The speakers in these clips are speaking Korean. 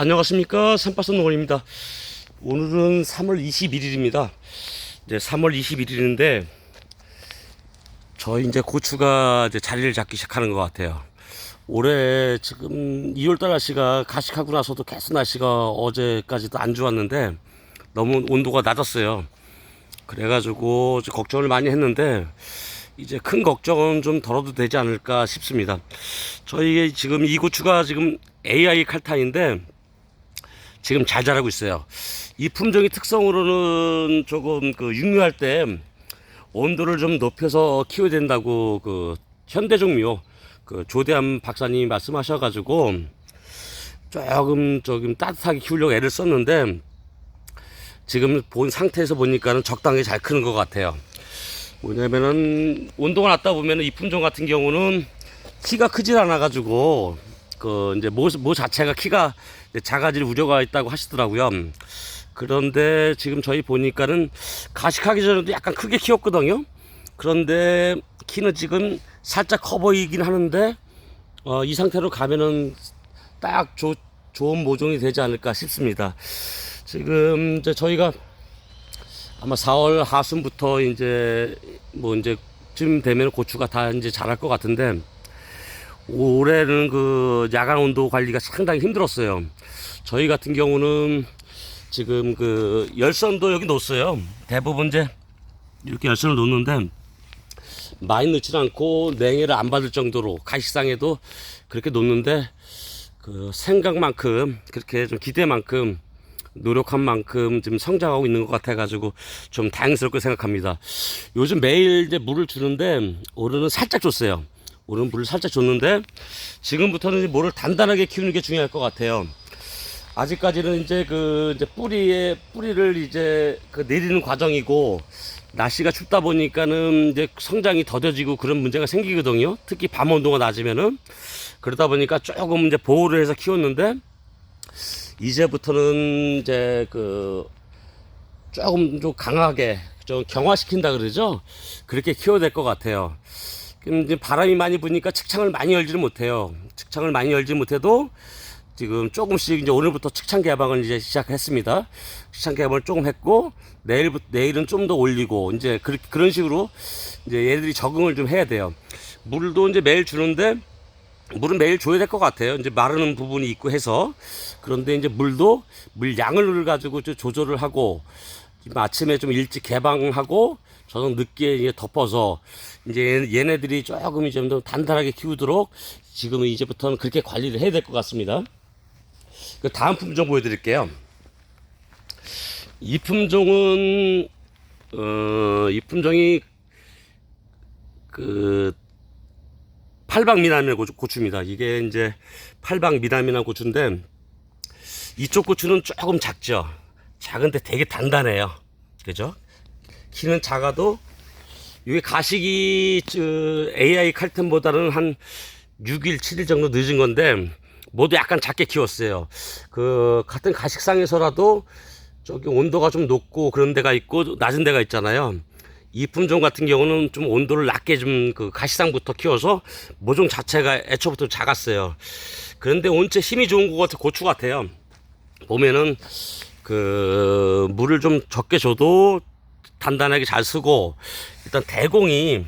안녕하십니까, 삼바선 농원입니다. 오늘은 3월 21일입니다. 이제 3월 21일인데 저희 이제 고추가 이제 자리를 잡기 시작하는 것 같아요. 올해 지금 2월달 날씨가 가식하고 나서도 계속 날씨가 어제까지도 안 좋았는데 너무 온도가 낮았어요. 그래가지고 걱정을 많이 했는데 이제 큰 걱정은 좀 덜어도 되지 않을까 싶습니다. 저희 지금 이 고추가 지금 AI 칼탄인데 지금 잘 자라고 있어요. 이 품종의 특성으로는 조금 육류할 때 온도를 좀 높여서 키워야 된다고 현대종묘 조대함 박사님이 말씀하셔가지고 조금 따뜻하게 키우려고 애를 썼는데 지금 본 상태에서 보니까는 적당히 잘 크는 것 같아요. 왜냐면은 온도가 낮다 보면은 이 품종 같은 경우는 키가 크질 않아 가지고 이제 모 자체가 키가 작아질 우려가 있다고 하시더라고요. 그런데 지금 저희 보니까는 가식하기 전에도 약간 크게 키웠거든요. 그런데 키는 지금 살짝 커 보이긴 하는데 이 상태로 가면은 딱 좋은 모종이 되지 않을까 싶습니다. 지금 이제 저희가 아마 4월 하순부터 이제 쯤 되면 고추가 다 이제 자랄 것 같은데 올해는 야간 온도 관리가 상당히 힘들었어요. 저희 같은 경우는 지금 열선도 여기 놓았어요. 대부분 이제 이렇게 열선을 놓는데 많이 넣지 않고 냉해를 안 받을 정도로 가식상에도 그렇게 놓는데 생각만큼 그렇게 좀 기대만큼 노력한 만큼 지금 성장하고 있는 것 같아 가지고 좀 다행스럽게 생각합니다. 요즘 매일 이제 물을 주는데 올해는 살짝 줬어요. 올해는 물을 살짝 줬는데 지금부터는 모를 단단하게 키우는 게 중요할 것 같아요. 아직까지는 이제 이제 뿌리를 이제 내리는 과정이고 날씨가 춥다 보니까는 이제 성장이 더뎌지고 그런 문제가 생기거든요. 특히 밤 온도가 낮으면은 그러다 보니까 조금 이제 보호를 해서 키웠는데 이제부터는 이제 조금 좀 강하게 좀 경화시킨다 그러죠. 그렇게 키워야 될 것 같아요. 이제 바람이 많이 부니까 측창을 많이 열지를 못해요. 측창을 많이 열지 못해도 지금 조금씩 이제 오늘부터 측창 개방을 이제 시작했습니다. 측창 개방을 조금 했고 내일은 좀 더 올리고 이제 그런 식으로 이제 얘들이 적응을 좀 해야 돼요. 물도 이제 매일 주는데 물은 매일 줘야 될 것 같아요. 이제 마르는 부분이 있고 해서. 그런데 이제 물 양을 가지고 좀 조절을 하고, 아침에 좀 일찍 개방하고, 저녁 늦게 이제 덮어서, 이제 얘네들이 조금 좀 더 단단하게 키우도록 지금은 이제부터는 그렇게 관리를 해야 될 것 같습니다. 다음 품종 보여드릴게요. 이 품종은, 이 품종이 팔방 미남이나 고추입니다. 이게 이제 팔방 미남이나 고추인데 이쪽 고추는 조금 작죠. 작은데 되게 단단해요. 그죠? 키는 작아도 이게 가식이 AI 칼텐보다는 한 6일, 7일 정도 늦은 건데 모두 약간 작게 키웠어요. 같은 가식상에서라도 저기 온도가 좀 높고 그런 데가 있고 낮은 데가 있잖아요. 이 품종 같은 경우는 좀 온도를 낮게 좀 가시상부터 키워서 모종 자체가 애초부터 작았어요. 그런데 온체 힘이 좋은 고추 같아요. 보면은 물을 좀 적게 줘도 단단하게 잘 쓰고 일단 대공이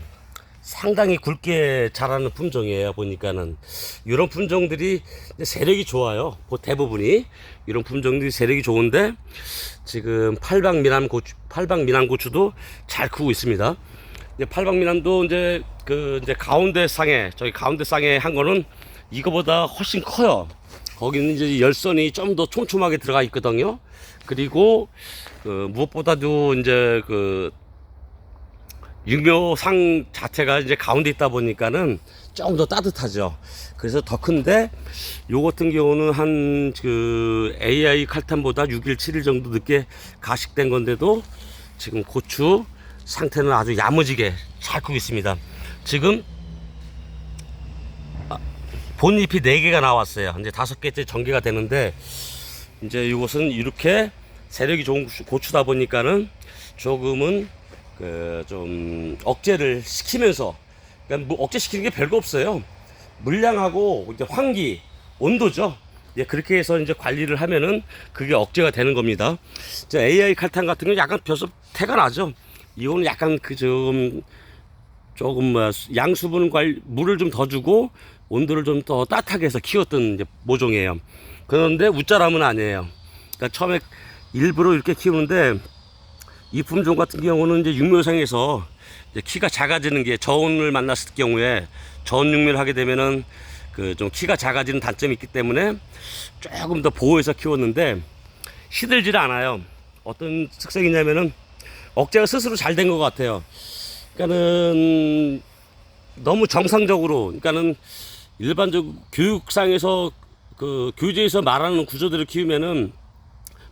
상당히 굵게 자라는 품종이에요. 보니까는 이런 품종들이 세력이 좋아요. 대부분이 이런 품종들이 세력이 좋은데 지금 팔방 미남 고추도 잘 크고 있습니다. 팔방 미남도 이제 이제 가운데 쌍에 한 거는 이거보다 훨씬 커요. 거기는 이제 열선이 좀 더 촘촘하게 들어가 있거든요. 그리고 무엇보다도 이제 육묘상 자체가 이제 가운데 있다 보니까는 조금 더 따뜻하죠. 그래서 더 큰데 요 같은 경우는 한 AI 칼탄보다 6일 7일 정도 늦게 가식된 건데도 지금 고추 상태는 아주 야무지게 잘 크고 있습니다. 지금 본잎이 4개가 나왔어요. 이제 5개째 전개가 되는데 이제 이것은 이렇게 세력이 좋은 고추다 보니까는 조금은 좀 억제를 시키면서, 그러니까 뭐 억제시키는 게 별거 없어요. 물량하고 이제 환기, 온도죠. 예, 그렇게 해서 이제 관리를 하면은 그게 억제가 되는 겁니다. 이제 AI 칼탕 같은 경우 약간 벌써 태가 나죠. 이거는 약간 그 좀 조금 뭐 양수분 관리 물을 좀 더 주고 온도를 좀 더 따뜻하게 해서 키웠던 이제 모종이에요. 그런데 웃자람은 아니에요. 그러니까 처음에 일부러 이렇게 키우는데 이 품종 같은 경우는 이제 육묘상에서 이제 키가 작아지는 게 저온을 만났을 경우에 저온 육묘를 하게 되면은 그 좀 키가 작아지는 단점이 있기 때문에 조금 더 보호해서 키웠는데 시들질 않아요. 어떤 특성이냐면은 억제가 스스로 잘 된 것 같아요. 그러니까는 너무 정상적으로, 그러니까는 일반적 교육상에서 그 교재에서 말하는 구조들을 키우면은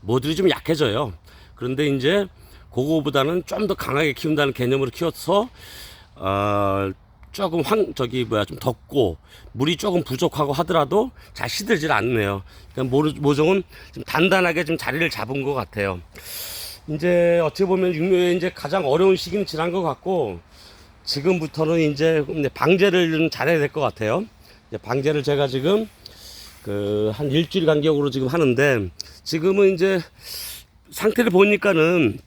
모들이 좀 약해져요. 그런데 이제 그거보다는 좀 더 강하게 키운다는 개념으로 키워서 조금 좀 덥고 물이 조금 부족하고 하더라도 잘 시들질 않네요. 그러니까 모종은 좀 단단하게 좀 자리를 잡은 것 같아요. 이제 어찌 보면 육묘에 이제 가장 어려운 시기는 지난 것 같고 지금부터는 이제 방제를 좀 잘해야 될 것 같아요. 이제 방제를 제가 지금 그 한 일주일 간격으로 지금 하는데 지금은 이제 상태를 보니까는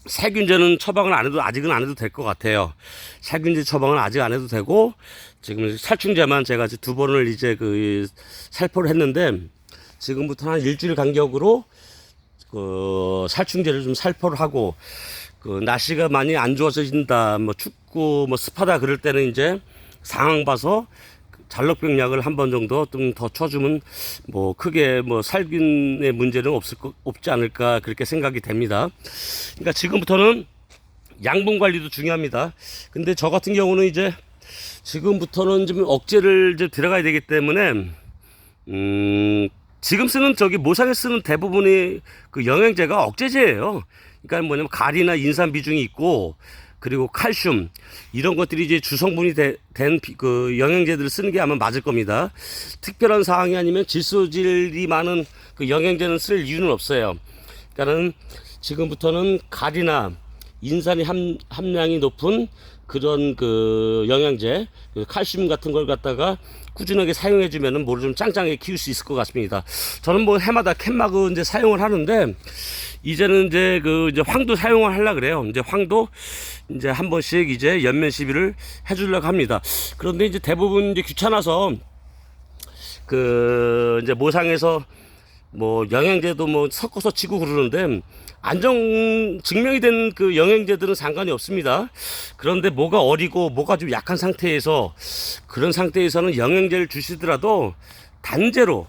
살균제는 처방을 안 해도 아직은 안 해도 될 것 같아요. 살균제 처방은 아직 안 해도 되고 지금 살충제만 제가 이제 2번을 이제 그 살포를 했는데 지금부터 한 일주일 간격으로 그 살충제를 좀 살포를 하고 그 날씨가 많이 안 좋아진다 뭐 춥고 뭐 습하다 그럴 때는 이제 상황 봐서 잘록병 약을 한 번 정도 좀 더 쳐주면 뭐 크게 뭐 살균의 문제는 없지 않을까 그렇게 생각이 됩니다. 그러니까 지금부터는 양분 관리도 중요합니다. 근데 저 같은 경우는 이제 지금부터는 좀 억제를 좀 들어가야 되기 때문에 지금 쓰는 모상에 쓰는 대부분의 그 영양제가 억제제예요. 그러니까 뭐냐면 가리나 인산 비중이 있고 그리고 칼슘 이런 것들이 이제 주성분이 된 그 영양제들을 쓰는 게 아마 맞을 겁니다. 특별한 사항이 아니면 질소질이 많은 그 영양제는 쓸 이유는 없어요. 그러니까는 지금부터는 가리나 인산이 함량이 높은 그런 그 영양제, 그 칼슘 같은 걸 갖다가 꾸준하게 사용해 주면은 모를 좀 짱짱하게 키울 수 있을 것 같습니다. 저는 뭐 해마다 캔마그 이제 사용을 하는데 이제는 이제 이제 황도 사용을 하려 그래요. 이제 황도 이제 한 번씩 이제 연면 시비를 해주려고 합니다. 그런데 이제 대부분 이제 귀찮아서 그 이제 모상에서 뭐 영양제도 뭐 섞어서 치고 그러는데 증명이 된 그 영양제들은 상관이 없습니다. 그런데 뭐가 어리고 뭐가 좀 약한 상태에서 그런 상태에서는 영양제를 주시더라도 단제로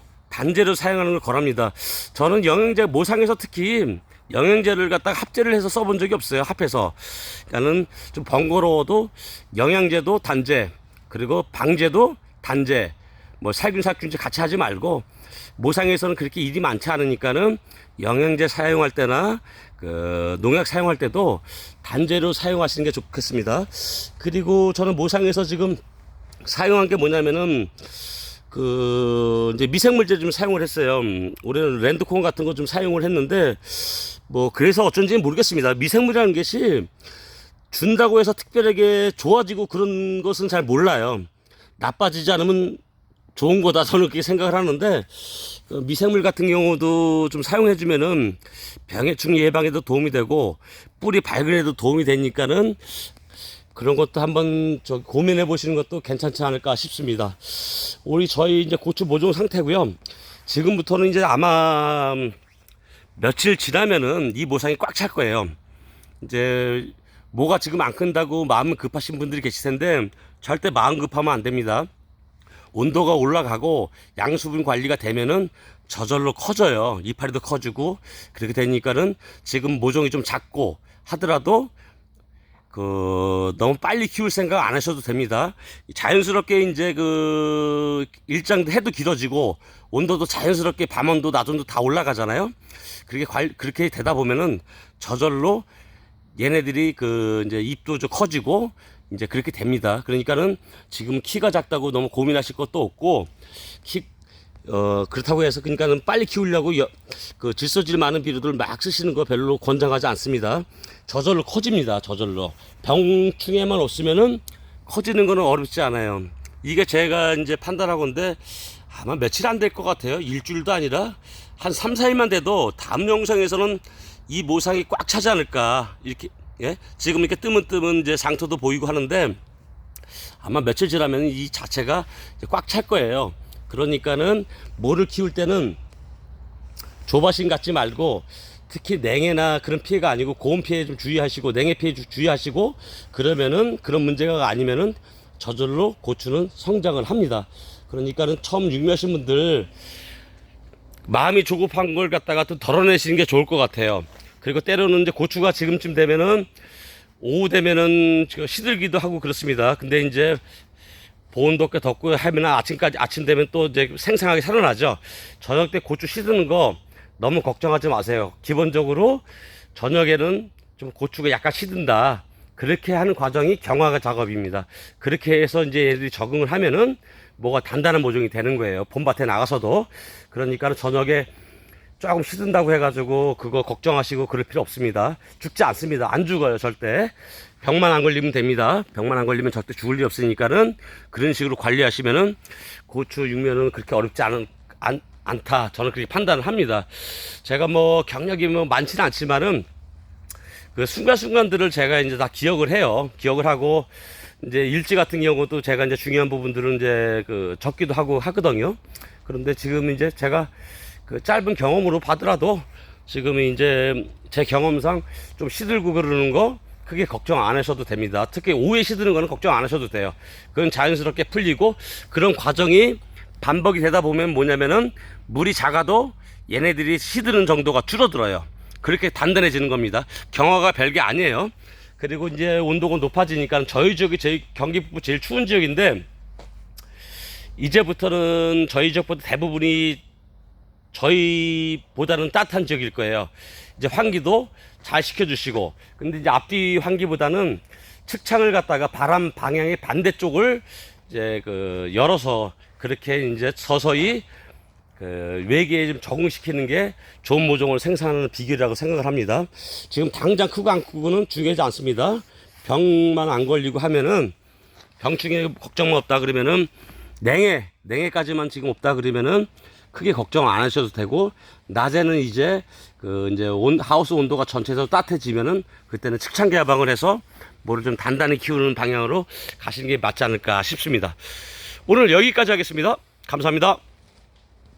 사용하는 걸 권합니다. 저는 영양제 모상에서 특히 영양제를 갖다가 합제를 해서 써본 적이 없어요. 합해서. 그러니까는 좀 번거로워도 영양제도 단제 그리고 방제도 단제 뭐 살균제 같이 하지 말고 모상에서는 그렇게 일이 많지 않으니까는 영양제 사용할 때나 그 농약 사용할 때도 단제로 사용하시는 게 좋겠습니다. 그리고 저는 모상에서 지금 사용한 게 뭐냐면은 그 이제 미생물제 좀 사용을 했어요. 올해는 랜드콘 같은 거 좀 사용을 했는데 뭐 그래서 어쩐지는 모르겠습니다. 미생물이라는 것이 준다고 해서 특별하게 좋아지고 그런 것은 잘 몰라요. 나빠지지 않으면 좋은 거다 저는 그렇게 생각을 하는데 미생물 같은 경우도 좀 사용해 주면은 병해충 예방에도 도움이 되고 뿌리 발근에도 도움이 되니까는 그런 것도 한번 고민해 보시는 것도 괜찮지 않을까 싶습니다. 우리 저희 이제 고추 모종 상태고요. 지금부터는 이제 아마 며칠 지나면은 이 모상이 꽉 찰 거예요. 이제 뭐가 지금 안 큰다고 마음 급하신 분들이 계실 텐데 절대 마음 급하면 안 됩니다. 온도가 올라가고 양수분 관리가 되면은 저절로 커져요. 이파리도 커지고 그렇게 되니까는 지금 모종이 좀 작고 하더라도 너무 빨리 키울 생각 안 하셔도 됩니다. 자연스럽게 이제 일장 해도 길어지고 온도도 자연스럽게 밤온도 낮온도 다 올라가잖아요. 그렇게 되다 보면은 저절로 얘네들이 이제 잎도 좀 커지고 이제 그렇게 됩니다. 그러니까는 지금 키가 작다고 너무 고민하실 것도 없고 그렇다고 해서 그러니까는 빨리 키우려고 질소질 많은 비료들 막 쓰시는 거 별로 권장하지 않습니다. 저절로 커집니다. 저절로 병충해만 없으면은 커지는 거는 어렵지 않아요. 이게 제가 이제 판단하건데 아마 며칠 안 될 것 같아요. 일주일도 아니라 한 3, 4일만 돼도 다음 영상에서는 이 모상이 꽉 차지 않을까. 이렇게, 예? 지금 이렇게 뜨문뜨문 이제 상토도 보이고 하는데 아마 며칠 지나면 이 자체가 꽉 찰 거예요. 그러니까는 모를 키울 때는 조바심 갖지 말고 특히 냉해나 그런 피해가 아니고 고온 피해 좀 주의하시고 냉해 피해 주의하시고 그러면은 그런 문제가 아니면은 저절로 고추는 성장을 합니다. 그러니까는 처음 육묘하신 분들 마음이 조급한 걸 갖다가 또 덜어내시는 게 좋을 것 같아요. 그리고 때로는 이제 고추가 지금쯤 되면은 오후 되면은 시들기도 하고 그렇습니다. 근데 이제 보온도 꽤 덥고 하면 아침 되면 또 이제 생생하게 살아나죠. 저녁 때 고추 시드는 거 너무 걱정하지 마세요. 기본적으로 저녁에는 좀 고추가 약간 시든다. 그렇게 하는 과정이 경화 작업입니다. 그렇게 해서 이제 얘들이 적응을 하면은 뭐가 단단한 모종이 되는 거예요. 봄밭에 나가서도. 그러니까 저녁에 조금 시든다고 해가지고 그거 걱정하시고 그럴 필요 없습니다. 죽지 않습니다. 안 죽어요, 절대. 병만 안 걸리면 됩니다. 병만 안 걸리면 절대 죽을 일 없으니까는 그런 식으로 관리하시면은 고추 육면은 그렇게 어렵지 않다. 저는 그렇게 판단을 합니다. 제가 뭐 경력이 뭐 많지는 않지만은 그 순간순간들을 제가 이제 다 기억을 해요. 기억을 하고 이제 일지 같은 경우도 제가 이제 중요한 부분들은 이제 그 적기도 하고 하거든요. 그런데 지금 이제 제가 그 짧은 경험으로 봐더라도 지금 이제 제 경험상 좀 시들고 그러는 거 크게 걱정 안 하셔도 됩니다. 특히 오후에 시드는 거는 걱정 안 하셔도 돼요. 그건 자연스럽게 풀리고 그런 과정이 반복이 되다 보면 뭐냐면은 물이 작아도 얘네들이 시드는 정도가 줄어들어요. 그렇게 단단해지는 겁니다. 경화가 별게 아니에요. 그리고 이제 온도가 높아지니까 저희 지역이 경기 북부 제일 추운 지역인데 이제부터는 저희 지역보다 대부분이 저희보다는 따뜻한 지역일 거예요. 이제 환기도 잘 시켜주시고 근데 이제 앞뒤 환기보다는 측창을 갖다가 바람 방향의 반대쪽을 이제 그 열어서 그렇게 이제 서서히 그 외기에 좀 적응시키는 게 좋은 모종을 생산하는 비결이라고 생각을 합니다. 지금 당장 크고 안 크고는 중요하지 않습니다. 병만 안 걸리고 하면은 병충해 걱정만 없다 그러면은 냉해까지만 지금 없다 그러면은 크게 걱정 안 하셔도 되고 낮에는 이제 그 이제 하우스 온도가 전체에서 따뜻해지면은 그때는 측창 개방을 해서 뭐를 좀 단단히 키우는 방향으로 가시는 게 맞지 않을까 싶습니다. 오늘 여기까지 하겠습니다. 감사합니다.